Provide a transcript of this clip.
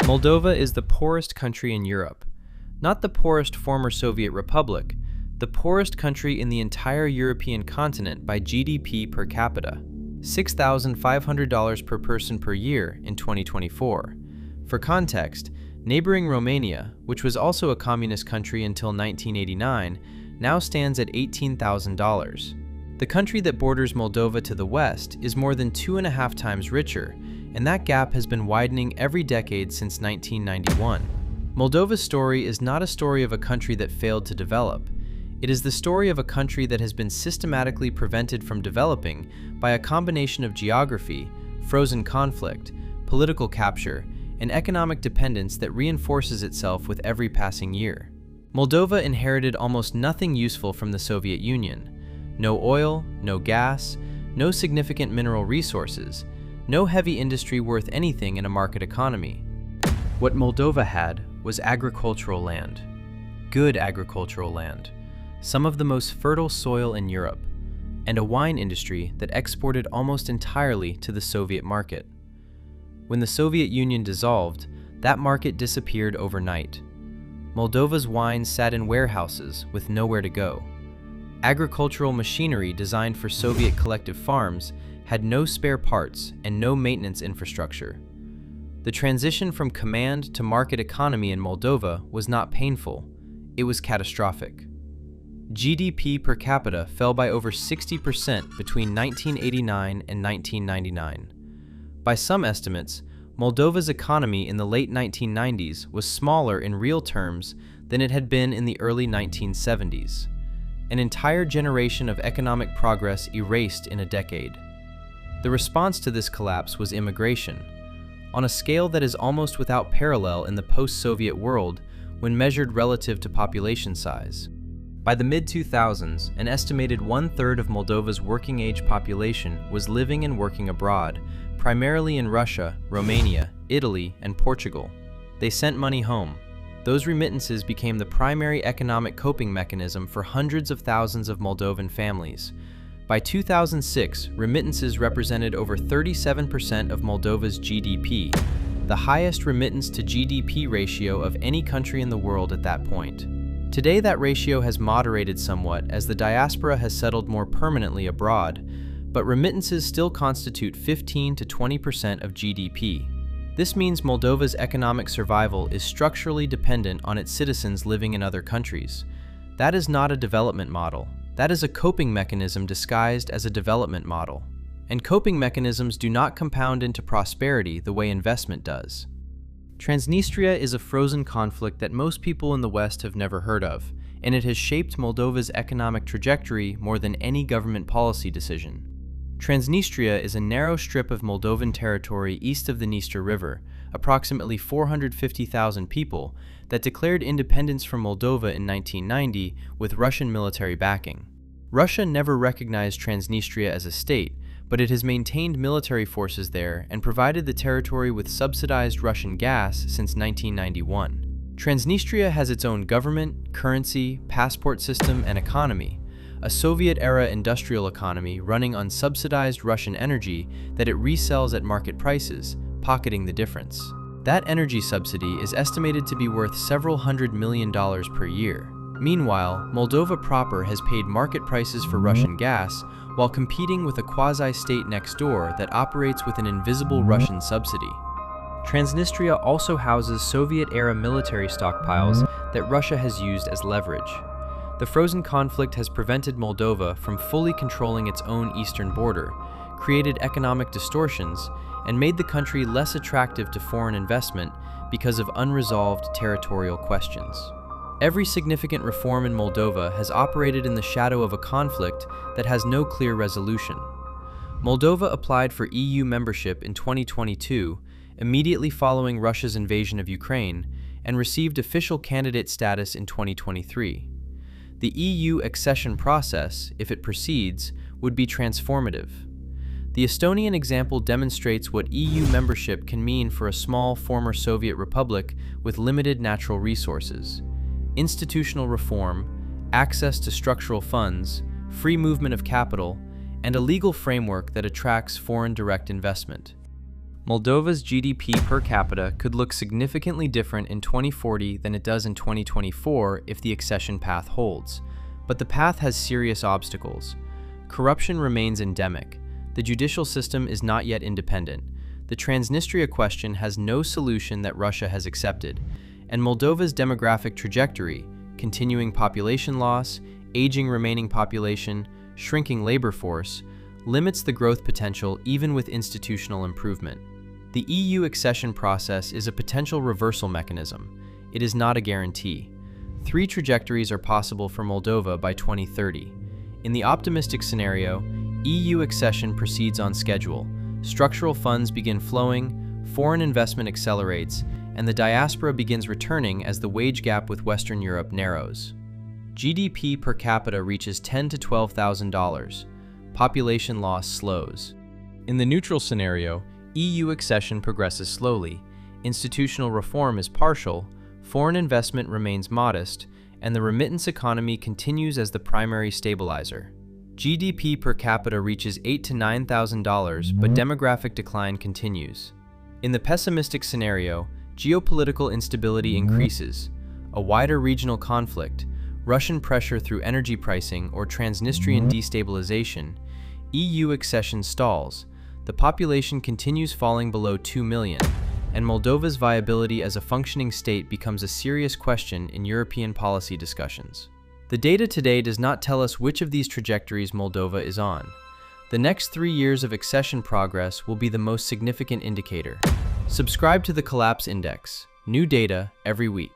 Moldova is the poorest country in Europe. Not the poorest former Soviet republic, the poorest country in the entire European continent by GDP per capita. $6,500 per person per year in 2024. For context, neighboring Romania, which was also a communist country until 1989, now stands at $18,000. The country that borders Moldova to the west is more than 2.5 times richer, and that gap has been widening every decade since 1991. Moldova's story is not a story of a country that failed to develop. It is the story of a country that has been systematically prevented from developing by a combination of geography, frozen conflict, political capture, and economic dependence that reinforces itself with every passing year. Moldova inherited almost nothing useful from the Soviet Union. No oil, no gas, no significant mineral resources, no heavy industry worth anything in a market economy. What Moldova had was agricultural land. Good agricultural land. Some of the most fertile soil in Europe, and a wine industry that exported almost entirely to the Soviet market. When the Soviet Union dissolved, that market disappeared overnight. Moldova's wine sat in warehouses with nowhere to go. Agricultural machinery designed for Soviet collective farms had no spare parts and no maintenance infrastructure. The transition from command to market economy in Moldova was not painful, it was catastrophic. GDP per capita fell by over 60% between 1989 and 1999. By some estimates, Moldova's economy in the late 1990s was smaller in real terms than it had been in the early 1970s. An entire generation of economic progress erased in a decade. The response to this collapse was immigration, on a scale that is almost without parallel in the post-Soviet world when measured relative to population size. By the mid-2000s, an estimated 1/3 of Moldova's working-age population was living and working abroad, primarily in Russia, Romania, Italy, and Portugal. They sent money home. Those remittances became the primary economic coping mechanism for hundreds of thousands of Moldovan families. By 2006, remittances represented over 37% of Moldova's GDP, the highest remittance to GDP ratio of any country in the world at that point. Today, that ratio has moderated somewhat as the diaspora has settled more permanently abroad, but remittances still constitute 15 to 20% of GDP. This means Moldova's economic survival is structurally dependent on its citizens living in other countries. That is not a development model. That is a coping mechanism disguised as a development model. And coping mechanisms do not compound into prosperity the way investment does. Transnistria is a frozen conflict that most people in the West have never heard of, and it has shaped Moldova's economic trajectory more than any government policy decision. Transnistria is a narrow strip of Moldovan territory east of the Dniester River, approximately 450,000 people, that declared independence from Moldova in 1990 with Russian military backing. Russia never recognized Transnistria as a state, but it has maintained military forces there and provided the territory with subsidized Russian gas since 1991. Transnistria has its own government, currency, passport system, and economy, a Soviet-era industrial economy running on subsidized Russian energy that it resells at market prices, pocketing the difference. That energy subsidy is estimated to be worth several $100 million per year. Meanwhile, Moldova proper has paid market prices for Russian gas while competing with a quasi-state next door that operates with an invisible Russian subsidy. Transnistria also houses Soviet-era military stockpiles that Russia has used as leverage. The frozen conflict has prevented Moldova from fully controlling its own eastern border, created economic distortions, and made the country less attractive to foreign investment because of unresolved territorial questions. Every significant reform in Moldova has operated in the shadow of a conflict that has no clear resolution. Moldova applied for EU membership in 2022, immediately following Russia's invasion of Ukraine, and received official candidate status in 2023. The EU accession process, if it proceeds, would be transformative. The Estonian example demonstrates what EU membership can mean for a small former Soviet republic with limited natural resources. Institutional reform, access to structural funds, free movement of capital, and a legal framework that attracts foreign direct investment. Moldova's GDP per capita could look significantly different in 2040 than it does in 2024 if the accession path holds. But the path has serious obstacles. Corruption remains endemic. The judicial system is not yet independent. The Transnistria question has no solution that Russia has accepted. And Moldova's demographic trajectory, continuing population loss, aging remaining population, shrinking labor force, limits the growth potential even with institutional improvement. The EU accession process is a potential reversal mechanism. It is not a guarantee. 3 trajectories are possible for Moldova by 2030. In the optimistic scenario, EU accession proceeds on schedule, structural funds begin flowing, foreign investment accelerates, and the diaspora begins returning as the wage gap with Western Europe narrows. GDP per capita reaches $10,000 to $12,000. Population loss slows. In the neutral scenario, EU accession progresses slowly, institutional reform is partial, foreign investment remains modest, and the remittance economy continues as the primary stabilizer. GDP per capita reaches $8,000 to $9,000, but demographic decline continues. In the pessimistic scenario, geopolitical instability increases, a wider regional conflict, Russian pressure through energy pricing or Transnistrian destabilization, EU accession stalls, the population continues falling below 2 million, and Moldova's viability as a functioning state becomes a serious question in European policy discussions. The data today does not tell us which of these trajectories Moldova is on. The next 3 years of accession progress will be the most significant indicator. Subscribe to the Collapse Index. New data every week.